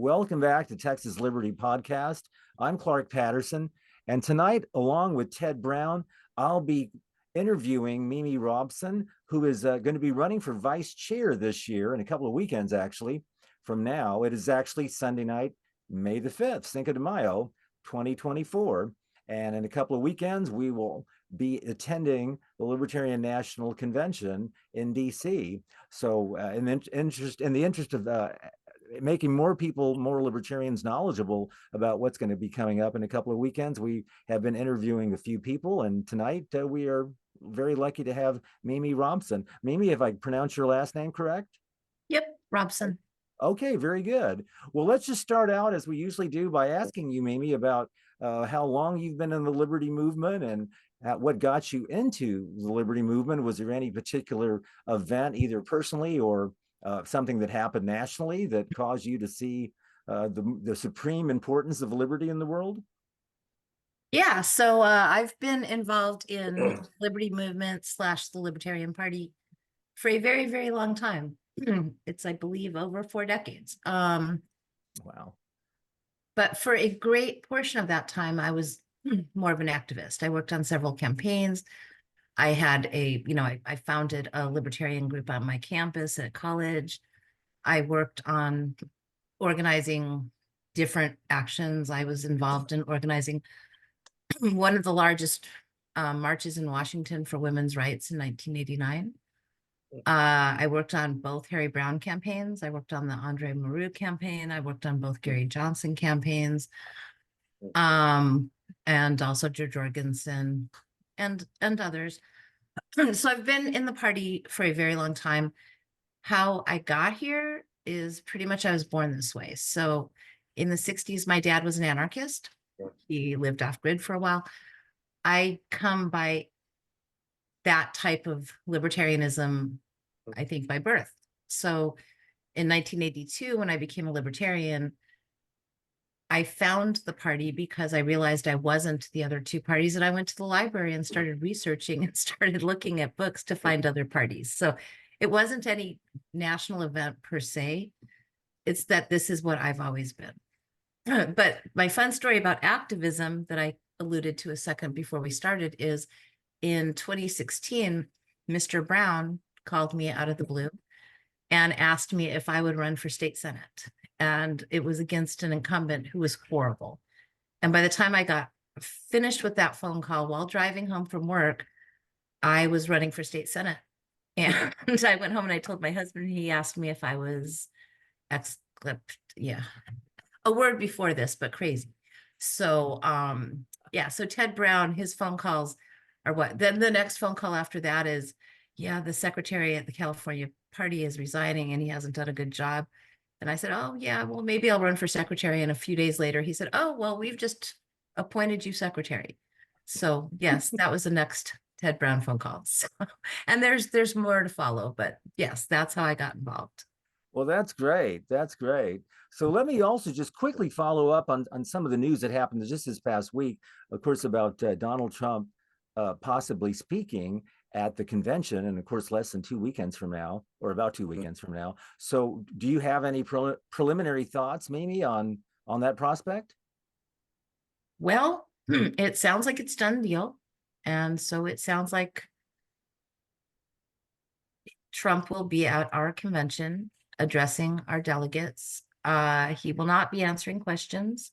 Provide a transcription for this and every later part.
Welcome back to Texas Liberty Podcast. I'm Clark Patterson, and tonight, along with Ted Brown, I'll be interviewing Mimi Robson, who is going to be running for vice chair this year in a couple of weekends, actually. From now, it is actually Sunday night, May the 5th, Cinco de Mayo, 2024. And in a couple of weekends, we will be attending the Libertarian National Convention in DC. So, in the interest of making more people, more libertarians knowledgeable about what's going to be coming up in a couple of weekends, we have been interviewing a few people, and tonight we are very lucky to have Mimi Robson. Mimi, if I pronounce your last name correct? Yep, Robson. Okay, very good. Well, let's just start out as we usually do by asking you, Mimi, about how long you've been in the Liberty movement and what got you into the Liberty movement. Was there any particular event, either personally or something that happened nationally, that caused you to see the supreme importance of liberty in the world? Yeah, so I've been involved in Liberty movement / the Libertarian Party for a very, very long time. It's, I believe, over 4 decades. Wow. But for a great portion of that time, I was more of an activist. I worked on several campaigns. I had I founded a libertarian group on my campus at college. I worked on organizing different actions. I was involved in organizing one of the largest marches in Washington for women's rights in 1989. I worked on both Harry Brown campaigns. I worked on the Andre Maru campaign. I worked on both Gary Johnson campaigns, and also George Jorgensen and others. So I've been in the party for a very long time. How I got here is pretty much I was born this way. So in the 60s, my dad was an anarchist. He lived off grid for a while. I come by that type of libertarianism, I think, by birth. So in 1982, when I became a libertarian, I found the party because I realized I wasn't the other two parties, and I went to the library and started researching and started looking at books to find other parties. So it wasn't any national event per se. It's that this is what I've always been. But my fun story about activism that I alluded to a second before we started is in 2016, Mr. Brown called me out of the blue and asked me if I would run for state senate. And it was against an incumbent who was horrible. And by the time I got finished with that phone call while driving home from work, I was running for state senate. And I went home and I told my husband, he asked me if I was a word before this, but crazy. So so Ted Brown, his phone calls are what? Then the next phone call after that is, the secretary at the California party is resigning and he hasn't done a good job. And I said, oh yeah, well, maybe I'll run for secretary. And a few days later, he said, oh, well, we've just appointed you secretary. So yes, that was the next Ted Brown phone call. So, and there's more to follow, but yes, that's how I got involved. Well, that's great. That's great. So let me also just quickly follow up on some of the news that happened just this past week, of course, about Donald Trump possibly speaking at the convention, and of course, less than 2 weekends from now, or about 2 weekends from now. So do you have any preliminary thoughts, Mimi, on that prospect? Well, it sounds like it's done deal. And so it sounds like Trump will be at our convention addressing our delegates. He will not be answering questions.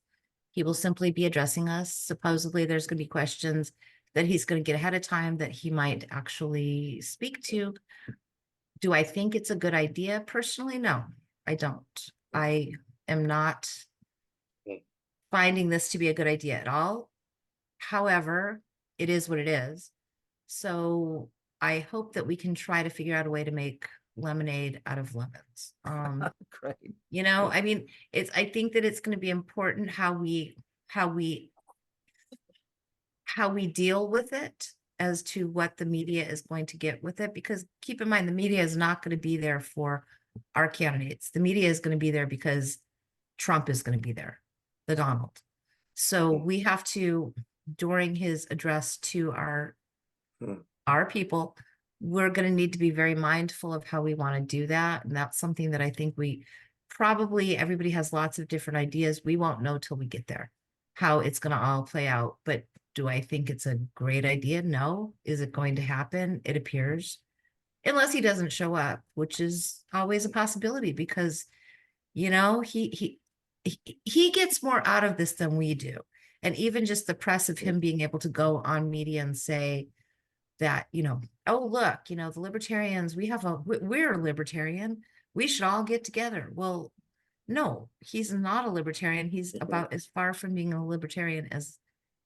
He will simply be addressing us. Supposedly there's going to be questions that he's going to get ahead of time that he might actually speak to. Do I think it's a good idea? Personally, no, I don't. I am not finding this to be a good idea at all. However, it is what it is. So I hope that we can try to figure out a way to make lemonade out of lemons. Great. I mean, I think that it's going to be important how we deal with it as to what the media is going to get with it, because keep in mind, the media is not going to be there for our candidates. The media is going to be there because Trump is going to be there, the Donald. So we have to, during his address to our people, we're going to need to be very mindful of how we want to do that. And that's something that I think we probably everybody has lots of different ideas. We won't know till we get there how it's going to all play out. But do I think it's a great idea? No. Is it going to happen? It appears, unless he doesn't show up, which is always a possibility because, you know, he gets more out of this than we do. And even just the press of him being able to go on media and say that, you know, oh, look, you know, the libertarians, we're a libertarian. We should all get together. Well, no, he's not a libertarian. He's about as far from being a libertarian as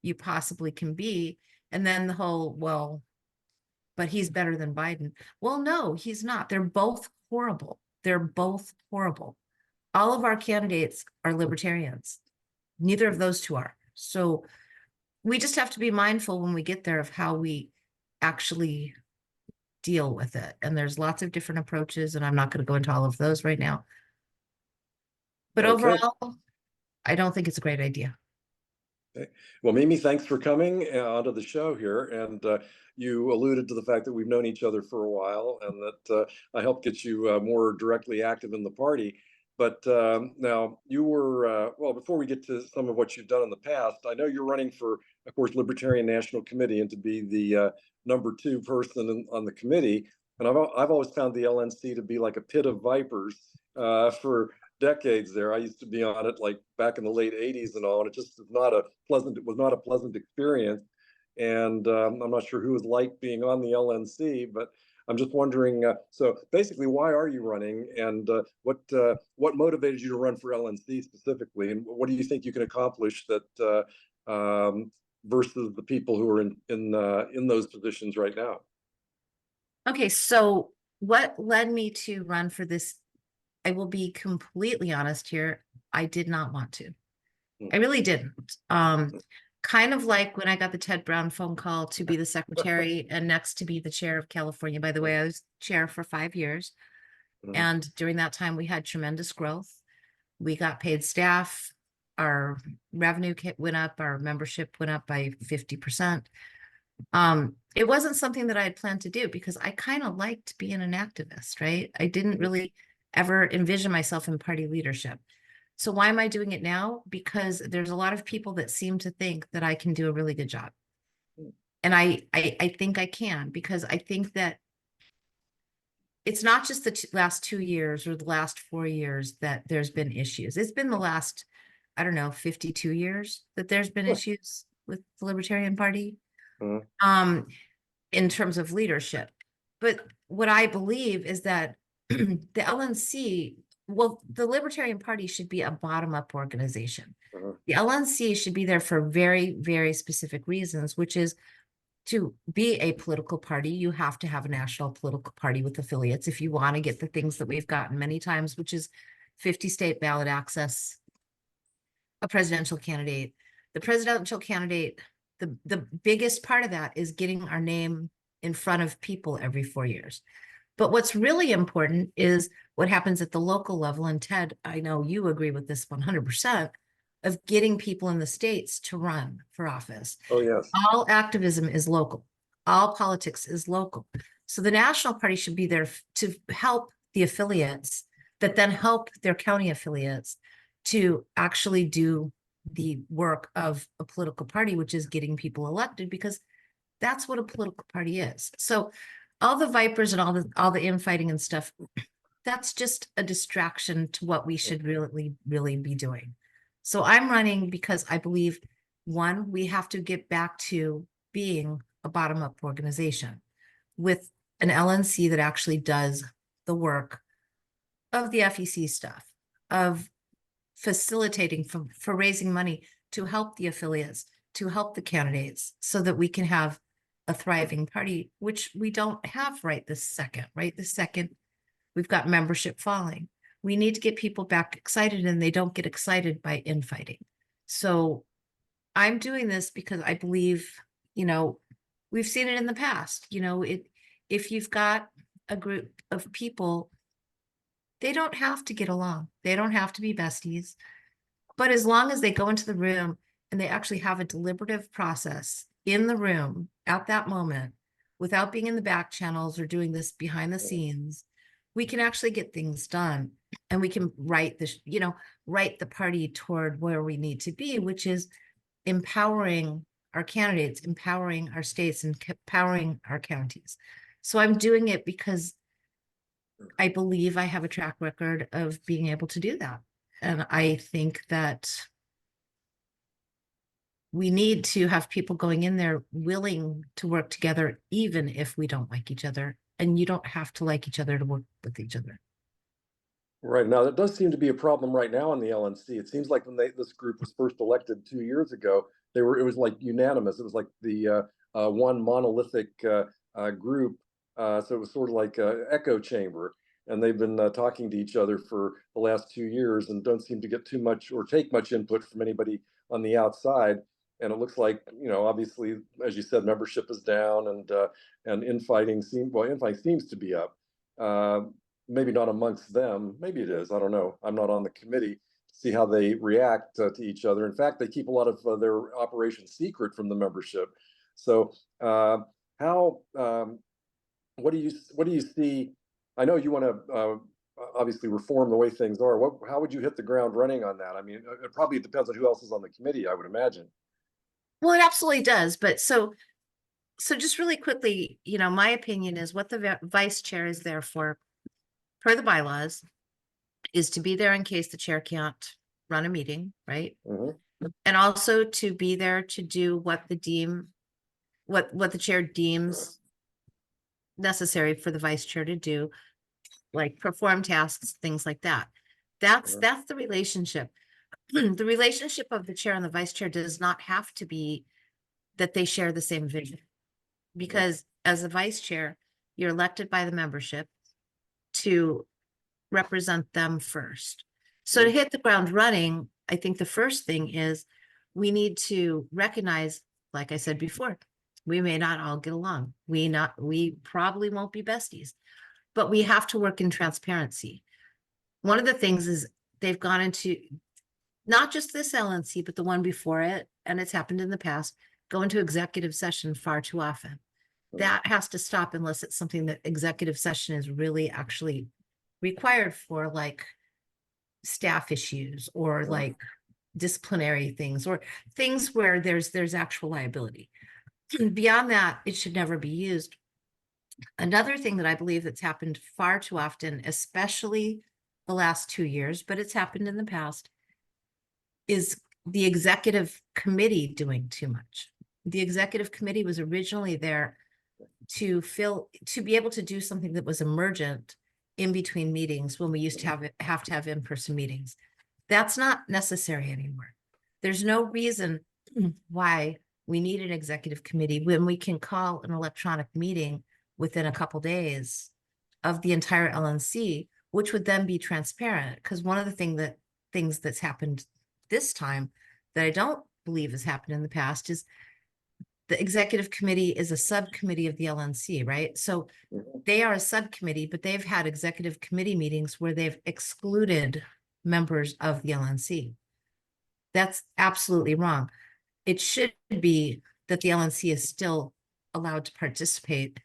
you possibly can be. And then the whole, well, but he's better than Biden. Well, no, he's not. They're both horrible. They're both horrible. All of our candidates are libertarians. Neither of those two are. So we just have to be mindful when we get there of how we actually deal with it. And there's lots of different approaches, and I'm not going to go into all of those right now. But Okay. overall, I don't think it's a great idea. Okay. Well, Mimi, thanks for coming onto the show here. And you alluded to the fact that we've known each other for a while, and that I helped get you more directly active in the party. But now you were, well, before we get to some of what you've done in the past, I know you're running for, of course, Libertarian National Committee, and to be the #2 person on the committee. And I've always found the LNC to be like a pit of vipers for decades there. I used to be on it like back in the late 80s and all, and it just was not a pleasant experience. And I'm not sure who was like being on the LNC, but I'm just wondering, so basically, why are you running, and what motivated you to run for LNC specifically, and what do you think you can accomplish that versus the people who are in those positions right now? Okay, so what led me to run for this? I will be completely honest here. I did not want to. I really didn't. Kind of like when I got the Ted Brown phone call to be the secretary and next to be the chair of California. By the way, I was chair for 5 years. And during that time, we had tremendous growth. We got paid staff. Our revenue went up. Our membership went up by 50%. It wasn't something that I had planned to do because I kind of liked being an activist, right? I didn't really ever envision myself in party leadership. So why am I doing it now? Because there's a lot of people that seem to think that I can do a really good job. And I think I can, because I think that it's not just the last 2 years or the last 4 years that there's been issues. It's been the last, I don't know, 52 years that there's been issues with the Libertarian Party in terms of leadership. But what I believe is that the LNC, well, the Libertarian Party should be a bottom-up organization. The LNC should be there for very, very specific reasons, which is to be a political party, you have to have a national political party with affiliates if you want to get the things that we've gotten many times, which is 50 state ballot access, a presidential candidate. The presidential candidate, the biggest part of that is getting our name in front of people every 4 years. But what's really important is what happens at the local level. And Ted, I know you agree with this 100%, of getting people in the states to run for office. Oh, yes. All activism is local. All politics is local. So the national party should be there to help the affiliates that then help their county affiliates to actually do the work of a political party, which is getting people elected, because that's what a political party is. So all the vipers and all the infighting and stuff, that's just a distraction to what we should really, really be doing. So I'm running because I believe, one, we have to get back to being a bottom-up organization with an LNC that actually does the work of the FEC stuff, of facilitating for raising money to help the affiliates, to help the candidates, so that we can have a thriving party, which we don't have right this second. We've got membership falling. We need to get people back excited, and they don't get excited by infighting. So I'm doing this because I believe, you know, we've seen it in the past. You know, if you've got a group of people, they don't have to get along. They don't have to be besties. But as long as they go into the room and they actually have a deliberative process in the room at that moment, without being in the back channels or doing this behind the scenes, we can actually get things done. and we can write this, write the party toward where we need to be, which is empowering our candidates, empowering our states, and empowering our counties. So I'm doing it because I believe I have a track record of being able to do that. And I think that we need to have people going in there willing to work together, even if we don't like each other. And you don't have to like each other to work with each other. Right. Now, that does seem to be a problem right now in the LNC. It seems like when this group was first elected 2 years ago, it was like unanimous. It was like the one monolithic group. So it was sort of like an echo chamber. And they've been talking to each other for the last 2 years and don't seem to get too much or take much input from anybody on the outside. And it looks like, obviously, as you said, membership is down, and infighting seems to be up. Maybe not amongst them. Maybe it is. I don't know. I'm not on the committee to see how they react to each other. In fact, they keep a lot of their operations secret from the membership. So, what do you see? I know you want to obviously reform the way things are. How would you hit the ground running on that? I mean, it probably depends on who else is on the committee, I would imagine. Well, it absolutely does. But so just really quickly, my opinion is what the vice chair is there for, per the bylaws, is to be there in case the chair can't run a meeting, right? And also to be there to do what the chair deems necessary for the vice chair to do, like perform tasks, things like that. That's the relationship. The relationship of the chair and the vice chair does not have to be that they share the same vision, because as the vice chair, you're elected by the membership to represent them first. So to hit the ground running, I think the first thing is we need to recognize, like I said before, we may not all get along. We probably won't be besties, but we have to work in transparency. One of the things is they've gone into, not just this LNC, but the one before it, and it's happened in the past, go into executive session far too often. That has to stop unless it's something that executive session is really actually required for, like staff issues or like disciplinary things or things where there's actual liability. Beyond that, it should never be used. Another thing that I believe that's happened far too often, especially the last 2 years, but it's happened in the past, is the executive committee doing too much. The executive committee was originally there to be able to do something that was emergent in between meetings when we used to have to have in-person meetings. That's not necessary anymore. There's no reason why we need an executive committee when we can call an electronic meeting within a couple days of the entire LNC, which would then be transparent. Because one of the things that's happened this time that I don't believe has happened in the past is the executive committee is a subcommittee of the LNC, right? So they are a subcommittee, but they've had executive committee meetings where they've excluded members of the LNC. That's absolutely wrong. It should be that the LNC is still allowed to participate,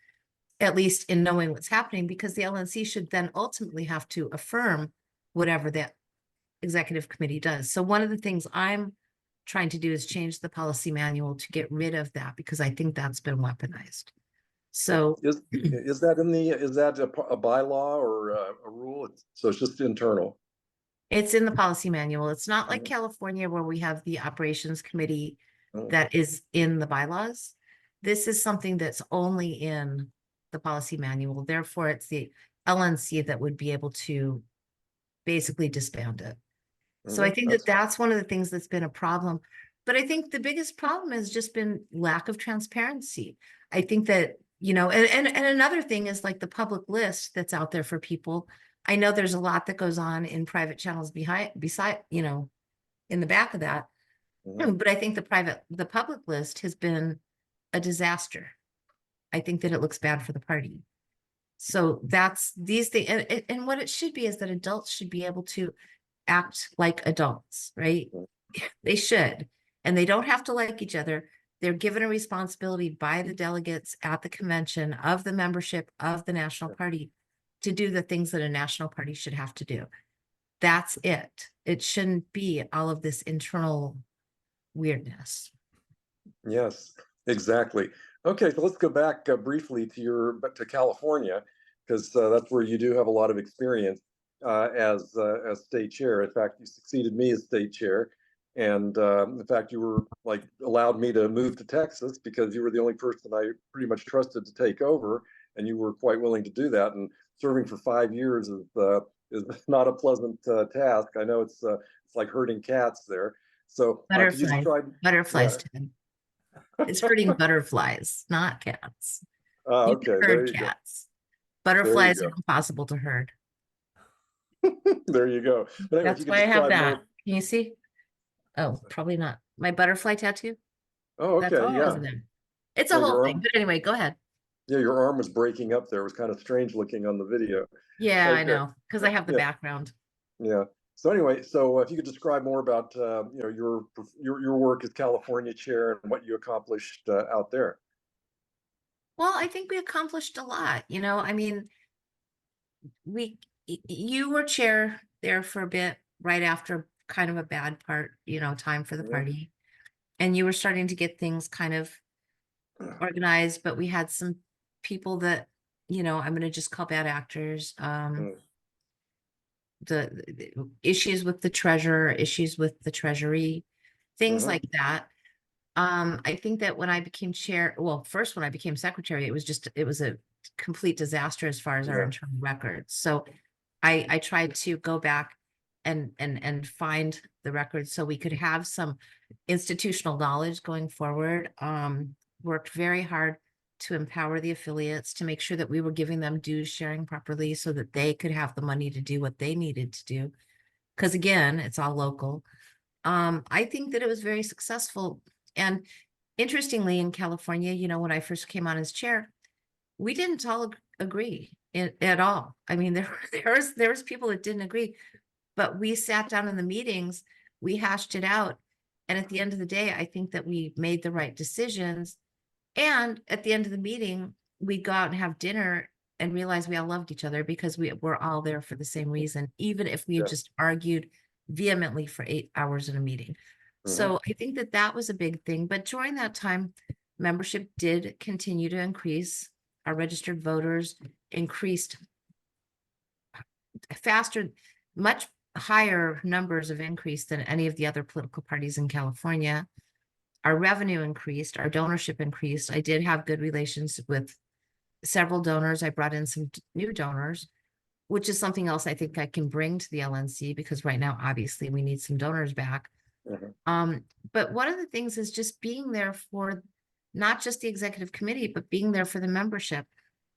at least in knowing what's happening, because the LNC should then ultimately have to affirm whatever that executive committee does. So one of the things I'm trying to do is change the policy manual to get rid of that, because I think that's been weaponized. So is that a bylaw or a rule? So it's just internal. it's in the policy manual. It's not like California where we have the operations committee that is in the bylaws. This is something that's only in the policy manual. Therefore, it's the LNC that would be able to basically disband it. So I think that's one of the things that's been a problem. But I think the biggest problem has just been lack of transparency. I think that, and another thing is like the public list that's out there for people. I know there's a lot that goes on in private channels beside, in the back of that. But I think the public list has been a disaster. I think that it looks bad for the party. So that's these things. And what it should be is that adults should be able to act like adults, right? They should. And they don't have to like each other. They're given a responsibility by the delegates at the convention of the membership of the national party to do the things that a national party should have to do. That's it. It shouldn't be all of this internal weirdness. Yes, exactly. Okay, so let's go back briefly to California, because that's where you do have a lot of experience as state chair. In fact, you succeeded me as state chair, and in fact, you were like allowed me to move to Texas because you were the only person I pretty much trusted to take over, and you were quite willing to do that. And serving for 5 years is not a pleasant task. I know it's like herding cats there. So could you Butterflies, describe? butterflies, Yeah. Ted. It's herding butterflies, not cats. You can Okay, there herd you go. cats. There you Butterflies are go. impossible to herd. There you go. But anyway, if you That's could why I have describe that. more. Can you see? Oh, probably not. My butterfly tattoo. Oh, That's okay, all yeah. over there. It's a Yeah, whole your thing. arm, But anyway, go ahead. yeah, your arm was breaking up there. It was kind of strange looking on the video. Yeah, I Okay. know, because I have the Yeah, background. yeah. So anyway, so if you could describe more about your work as California chair and what you accomplished out there. Well, I think we accomplished a lot. I mean, you were chair there for a bit right after kind of a bad time for the Yeah. party. And you were starting to get things kind of organized, but we had some people that, I'm going to just call bad actors. Mm, The issues with the treasurer, issues with the treasury, things mhm, like that. I think that when I became chair, well, first when I became secretary, it was a complete disaster as far as our yeah. internal records. So I tried to go back and find the records so we could have some institutional knowledge going forward. Worked very hard to empower the affiliates to make sure that we were giving them dues sharing properly so that they could have the money to do what they needed to do. Because again, it's all local. I think that it was very successful. And interestingly, in California, when I first came on as chair, we didn't all agree at all. I mean, there was people that didn't agree, but we sat down in the meetings, we hashed it out, and at the end of the day, I think that we made the right decisions. And at the end of the meeting, we'd go out and have dinner and realize we all loved each other because we were all there for the same reason, even if we had Yeah. just argued vehemently for 8 hours in a meeting. Mhm, So I think that that was a big thing. But during that time, membership did continue to increase. Our registered voters increased faster, much higher numbers of increase than any of the other political parties in California. Our revenue increased, our donorship increased. I did have good relations with several donors. I brought in some new donors, which is something else I think I can bring to the LNC because right now, obviously, we need some donors back. mhm, But one of the things is just being there for not just the executive committee, but being there for the membership.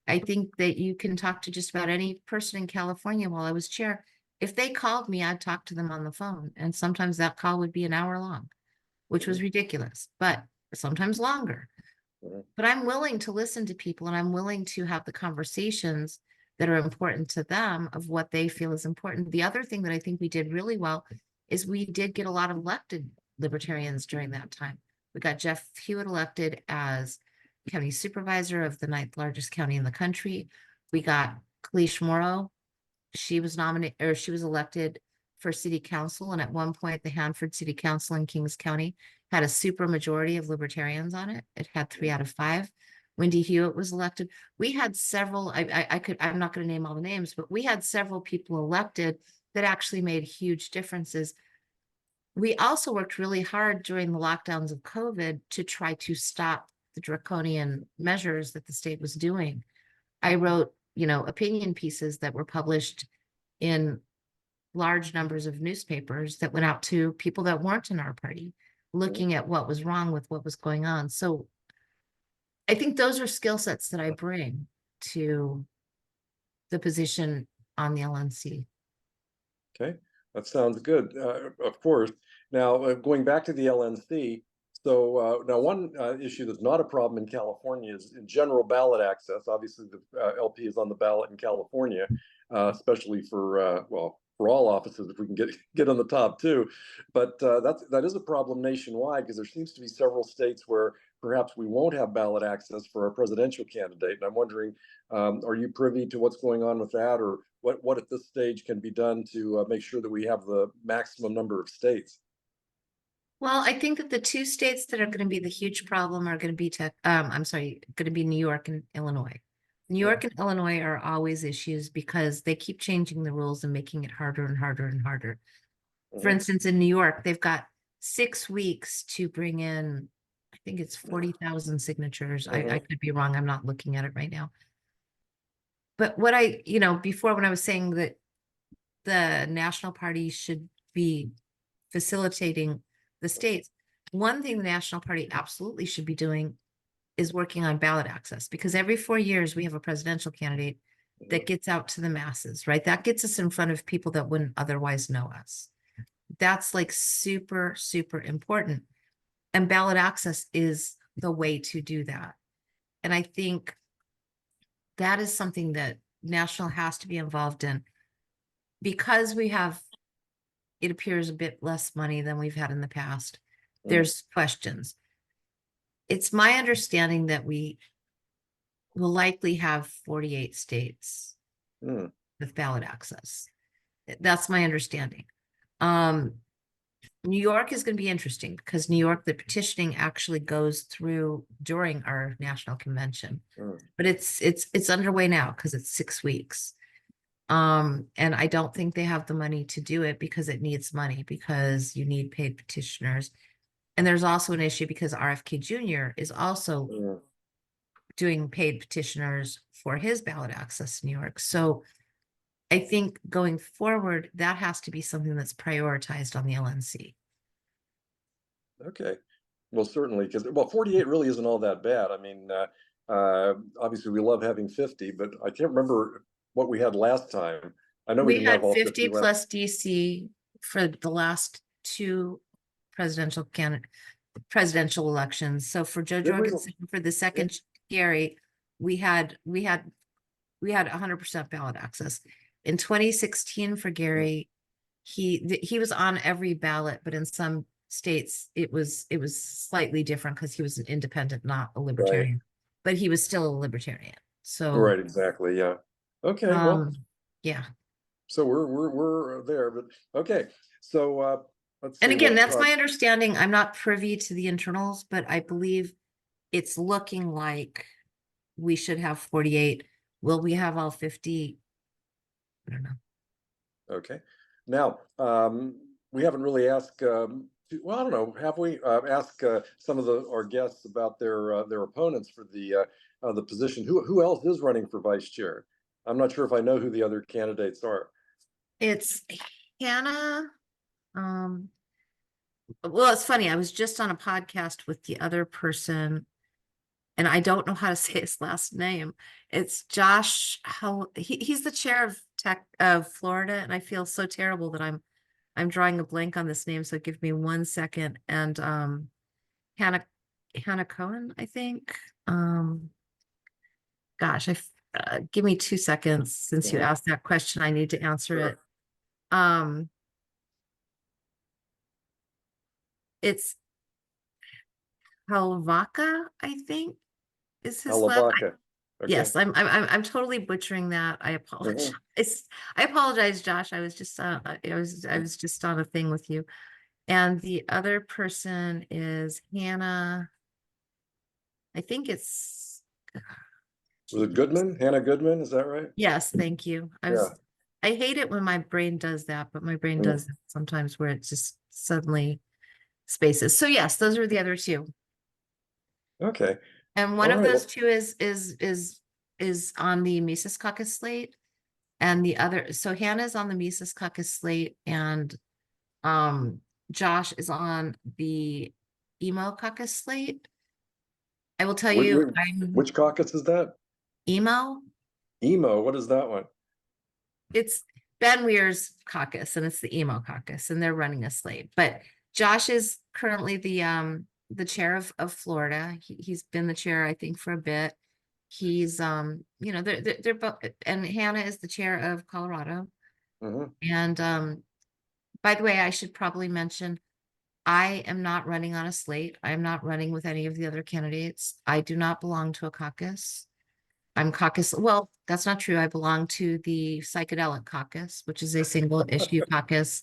I think that you can talk to just about any person in California while I was chair. If they called me, I'd talk to them on the phone. And sometimes that call would be an hour long, which was mhm, ridiculous, but sometimes longer. mhm, But I'm willing to listen to people and I'm willing to have the conversations that are important to them of what they feel is important. The other thing that I think we did really well is we did get a lot of elected libertarians during that time. We got Jeff Hewitt elected as county supervisor of the 9th largest county in the country. We got Kalish Morrow. She was nominated or she was elected for city council. And at one point, the Hanford City Council in Kings County had a super majority of libertarians on it. It had 3 out of 5. Wendy Hewitt was elected. We had several, I'm not going to name all the names, but we had several people elected that actually made huge differences. We also worked really hard during the lockdowns of COVID to try to stop the draconian measures that the state was doing. I wrote, opinion pieces that were published in large numbers of newspapers that went out to people that weren't in our party, mhm. looking at what was wrong with what was going on. So I think those are skill sets that I bring to the position on the LNC. Okay, that sounds good. Of course. Now, going back to the LNC, so now one issue that's not a problem in California is in general ballot access. Obviously, the LP is on the ballot in California, especially for well, for all offices if we can get on the top too. But that is a problem nationwide because there seems to be several states where perhaps we won't have ballot access for our presidential candidate. And I'm wondering, are you privy to what's going on with that, or what at this stage can be done to make sure that we have the maximum number of states? Well, I think that the two states that are going to be the huge problem are going to be going to be New York and Illinois. New York and Illinois are always issues because they keep changing the rules and making it harder and harder and harder. For instance, in New York, they've got 6 weeks to bring in, I think it's 40,000 signatures. I could be wrong. I'm not looking at it right now. But what before when I was saying that the National Party should be facilitating the states, one thing the National Party absolutely should be doing is working on ballot access, because every 4 years we have a presidential candidate that gets out to the masses, right? That gets us in front of people that wouldn't otherwise know us. That's like super, super important. And ballot access is the way to do that. And I think that is something that National has to be involved in, because we have, it appears, a bit less money than we've had in the past. There's questions. It's my understanding that we will likely have 48 states with ballot access. That's my understanding. New York is going to be interesting because New York, the petitioning actually goes through during our national convention, but it's underway now because it's 6 weeks. And I don't think they have the money to do it because it needs money, because you need paid petitioners. And there's also an issue because RFK Jr. is also doing paid petitioners for his ballot access in New York. So I think going forward, that has to be something that's prioritized on the LNC. Okay. Well, certainly, because 48 really isn't all that bad. I mean, obviously we love having 50, but I can't remember what we had last time. I know we didn't have all 50 plus DC for the last 2 presidential elections. So for Joe Jorgensen, for the second Gary, we had 100% ballot access. In 2016 for Gary, he was on every ballot, but in some states it was slightly different because he was an independent, not a libertarian, but he was still a libertarian. So right, exactly, yeah. Okay, well, yeah. So we're there, but okay. So let's see. And again, that's my understanding. I'm not privy to the internals, but I believe it's looking like we should have 48. Will we have all 50? I don't know. Okay. Now, we haven't really asked, well, I don't know, have we asked some of our guests about their opponents for the position? Who else is running for vice chair? I'm not sure if I know who the other candidates are. It's Hannah. Well, it's funny. I was just on a podcast with the other person, and I don't know how to say his last name. It's Josh. He's the chair of tech of Florida, and I feel so terrible that I'm drawing a blank on this name. So give me 1 second. And Hannah Cohen, I think. Gosh, give me 2 seconds since you asked that question. I need to answer it. It's Halvaka, I think, is his last. Okay. Yes, I'm totally butchering that. I apologize. I apologize, Josh. I was just I was just on a thing with you. And the other person is Hannah. I think it's Was it Goodman? Hannah Goodman, is that right? Yes, thank you. I hate it when my brain does that, but my brain does it sometimes where it just suddenly spaces. So yes, those are the other 2. Okay. And one of those 2 is on the Mises Caucus slate, and the other, so Hannah's on the Mises Caucus slate, and Josh is on the Emo Caucus slate. I will tell you, which caucus is that? Emo. What is that one? It's Ben Weir's caucus, and it's the Emo Caucus, and they're running a slate. But Josh is currently the chair of Florida. He's been the chair, I think, for a bit. He's they're both, and Hannah is the chair of Colorado. And by the way, I should probably mention I am not running on a slate. I am not running with any of the other candidates. I do not belong to a caucus. I'm caucus. Well, that's not true. I belong to the psychedelic caucus, which is a single issue caucus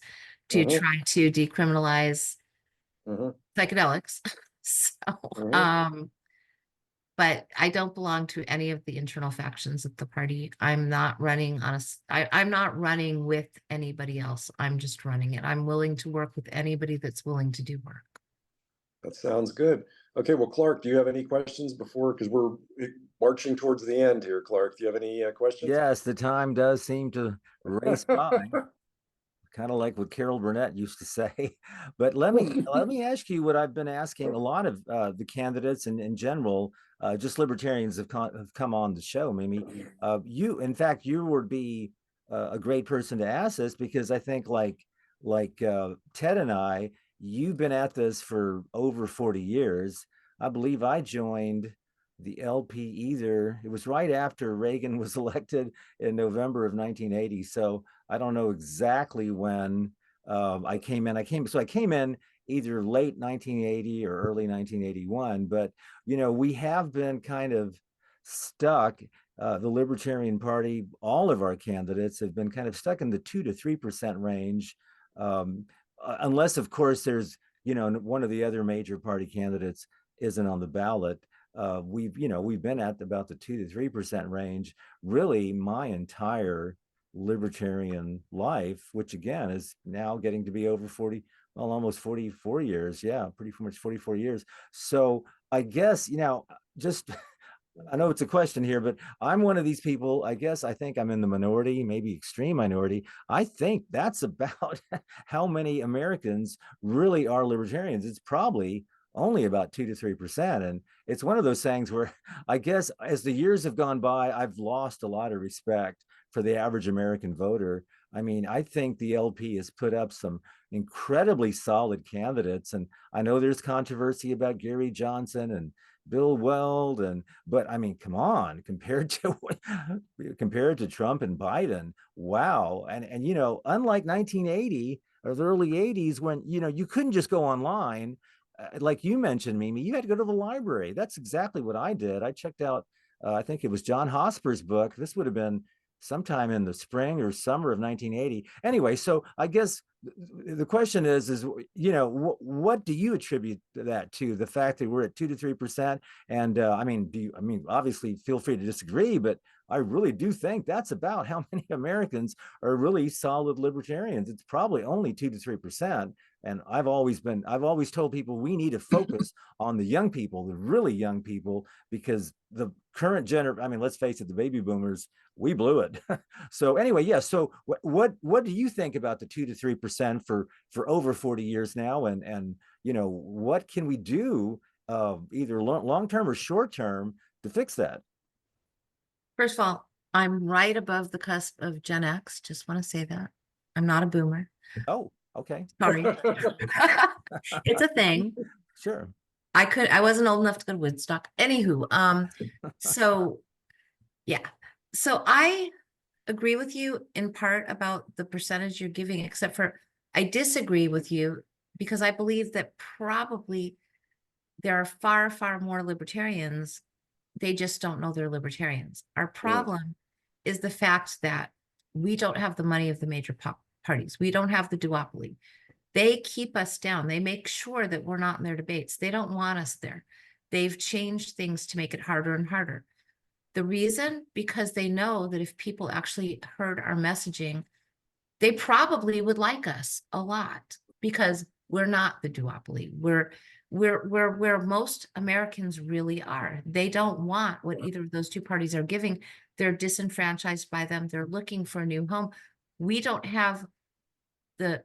to Mhm, try to decriminalize mhm, psychedelics. So, mhm. but I don't belong to any of the internal factions of the party. I'm not running on I'm not running with anybody else. I'm just running it. I'm willing to work with anybody that's willing to do work. That sounds good. Okay, well, Clark, do you have any questions before, because we're marching towards the end here, Clark? Do you have any questions? Yes, the time does seem to race by, kind of like what Carol Burnett used to say. But let me ask you what I've been asking a lot of the candidates and in general, just libertarians have come on the show. Mimi, you, in fact, you would be a great person to ask this because I think like Ted and I, you've been at this for over 40 years. I believe I joined the LP either. It was right after Reagan was elected in November of 1980. So I don't know exactly when I came in. I came in either late 1980 or early 1981. But we have been kind of stuck. The Libertarian Party, all of our candidates have been kind of stuck in the 2 to 3% range, unless, of course, there's one of the other major party candidates isn't on the ballot. We've been at about the 2 to 3% range really my entire libertarian life, which again is now getting to be over 40, well, almost 44 years. Yeah, pretty much 44 years. So I guess, just I know it's a question here, but I'm one of these people. I guess I think I'm in the minority, maybe extreme minority. I think that's about how many Americans really are libertarians. It's probably only about 2 to 3%. And it's one of those things where I guess as the years have gone by, I've lost a lot of respect for the average American voter. I mean, I think the LP has put up some incredibly solid candidates. And I know there's controversy about Gary Johnson and Bill Weld, but I mean, come on, compared to Trump and Biden, wow. And unlike 1980 or the early 80s when you couldn't just go online, like you mentioned, Mimi, you had to go to the library. That's exactly what I did. I checked out, I think it was John Hosper's book. This would have been sometime in the spring or summer of 1980. Anyway, so I guess the question is what do you attribute that to? The fact that we're at 2 to 3%, and I mean, obviously, feel free to disagree, but I really do think that's about how many Americans are really solid libertarians. It's probably only 2 to 3%. And I've always told people we need to focus on the young people, the really young people, because the current I mean, let's face it, the baby boomers, we blew it. So anyway, yeah. So what do you think about the 2 to 3% for over 40 years now? And what can we do, either long term or short term, to fix that? First of all, I'm right above the cusp of Gen X. Just want to say that. I'm not a boomer. Oh, okay. Sorry. It's a thing. Sure. I wasn't old enough to go to Woodstock. Anywho, so yeah. So I agree with you in part about the percentage you're giving, except for I disagree with you because I believe that probably there are far, far more libertarians. They just don't know they're libertarians. Our problem is the fact that we don't have the money of the major parties. We don't have the duopoly. They keep us down. They make sure that we're not in their debates. They don't want us there. They've changed things to make it harder and harder. The reason, because they know that if people actually heard our messaging, they probably would like us a lot because we're not the duopoly. We're where most Americans really are. They don't want what either of those two parties are giving. They're disenfranchised by them. They're looking for a new home. We don't have the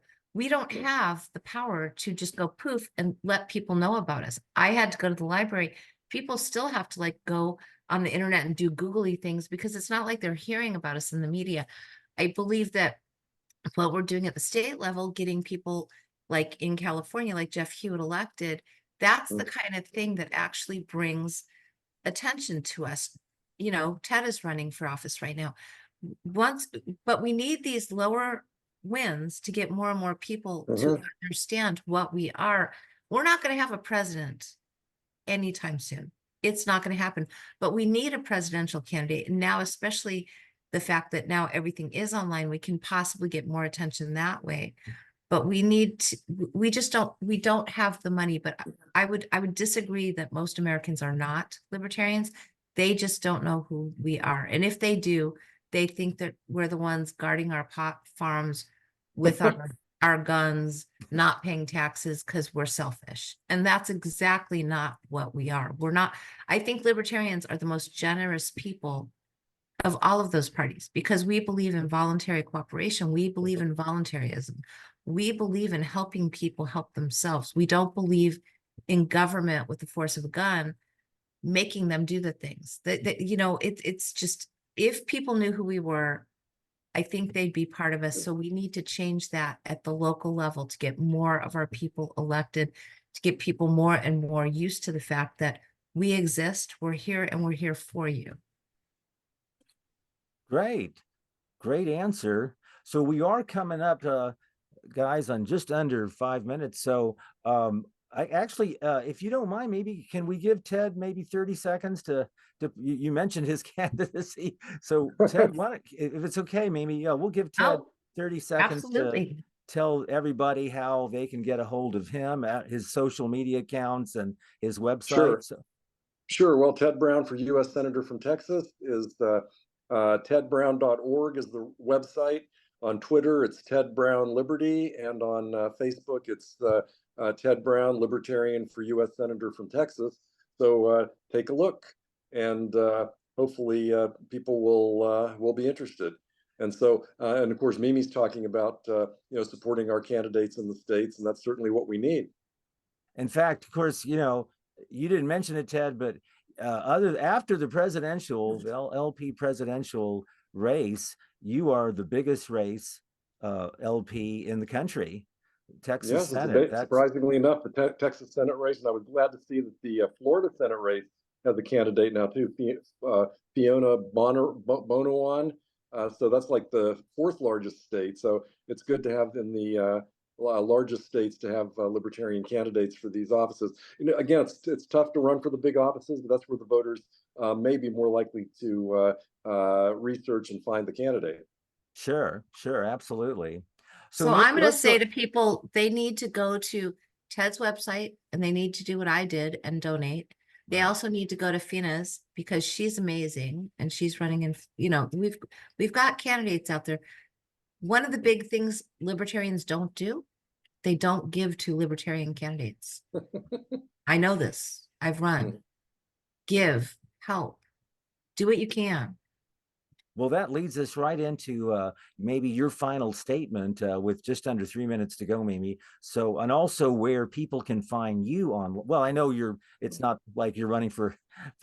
power to just go poof and let people know about us. I had to go to the library. People still have to like go on the internet and do googly things because it's not like they're hearing about us in the media. I believe that what we're doing at the state level, getting people like in California, like Jeff Hewitt elected, that's the kind of thing that actually brings attention to us. Ted is running for office right now. But we need these lower wins to get more and more people to Mhm. understand what we are. We're not going to have a president anytime soon. It's not going to happen, but we need a presidential candidate. And now, especially the fact that now everything is online, we can possibly get more attention that way. But we need to, we don't have the money, but I would disagree that most Americans are not libertarians. They just don't know who we are. And if they do, they think that we're the ones guarding our pot farms with our guns, not paying taxes because we're selfish. And that's exactly not what we are. We're not, I think libertarians are the most generous people of all of those parties because we believe in voluntary cooperation. We believe in voluntarism. We believe in helping people help themselves. We don't believe in government with the force of a gun, making them do the things that you know, it's just, if people knew who we were, I think they'd be part of us. So we need to change that at the local level to get more of our people elected, to get people more and more used to the fact that we exist, we're here, and we're here for you. Great answer. So we are coming up, guys, on just under 5 minutes. So I actually, if you don't mind, maybe can we give Ted maybe 30 seconds to you mentioned his candidacy. So Ted, if it's okay, maybe we'll give Ted 30 seconds absolutely. to tell everybody how they can get a hold of him at his social media accounts and his website. Sure. So. Sure. Well, Ted Brown for U.S. Senator from Texas is tedbrown.org is the website. On Twitter, it's Ted Brown Liberty, and on Facebook, it's Ted Brown Libertarian for U.S. Senator from Texas. So take a look, and hopefully people will be interested. And so, and of course, Mimi's talking about supporting our candidates in the states, and that's certainly what we need. In fact, of course, you didn't mention it, Ted, but after the presidential, LP presidential race, you are the biggest race LP in the country, Texas Senate. Surprisingly enough, the Texas Senate race, and I was glad to see that the Florida Senate race has a candidate now too, Fiona Bonoan. So that's like the 4th largest state. So it's good to have in the largest states to have libertarian candidates for these offices. Again, it's tough to run for the big offices, but that's where the voters may be more likely to research and find the candidate. Sure, absolutely. So I'm going to say to people, they need to go to Ted's website and they need to do what I did and donate. They also need to go to Fina's because she's amazing and she's running in, we've got candidates out there. One of the big things libertarians don't do, they don't give to libertarian candidates. I know this. I've run. Give, help, do what you can. Well, that leads us right into maybe your final statement with just under 3 minutes to go, Mimi. So, and also where people can find you on, well, I know it's not like you're running for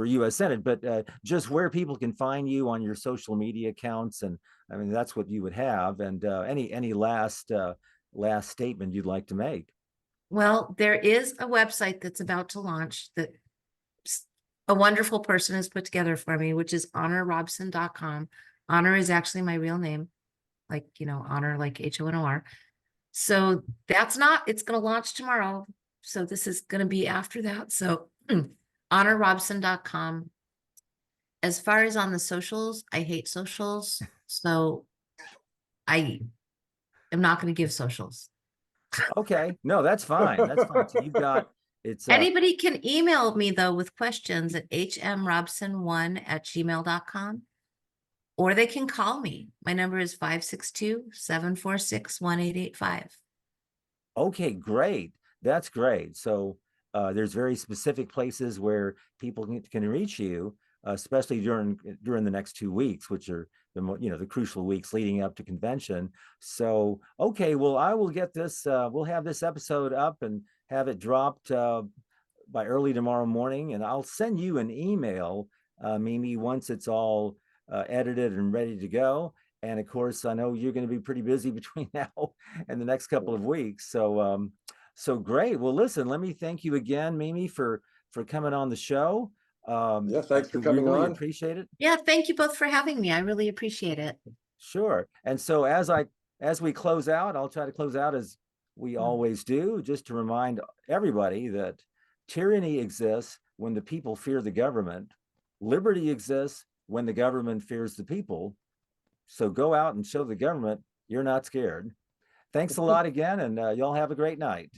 U.S. Senate, but just where people can find you on your social media accounts. And I mean, that's what you would have. And any last statement you'd like to make? Well, there is a website that's about to launch that a wonderful person has put together for me, which is honorrobson.com. Honor is actually my real name, like, honor, like HONOR. So it's going to launch tomorrow. So this is going to be after that. So honorrobson.com. As far as on the socials, I hate socials. So I am not going to give socials. Okay. No, that's fine. That's fine. So you've got, anybody can email me though with questions at hmrobson1@gmail.com, or they can call me. My number is 562-746-1885. Okay, great. That's great. So there's very specific places where people can reach you, especially during the next 2 weeks, which are the crucial weeks leading up to convention. So, okay, well, I will get this, we'll have this episode up and have it dropped by early tomorrow morning. And I'll send you an email, Mimi, once it's all edited and ready to go. And of course, I know you're going to be pretty busy between now and the next couple of weeks. So, so great. Well, listen, let me thank you again, Mimi, for coming on the show. Yeah, thanks for coming on. Appreciate it. Yeah, thank you both for having me. I really appreciate it. Sure. And so as I as we close out, I'll try to close out as we always do, just to remind everybody that tyranny exists when the people fear the government. Liberty exists when the government fears the people. So go out and show the government you're not scared. Thanks a lot again, and y'all have a great night.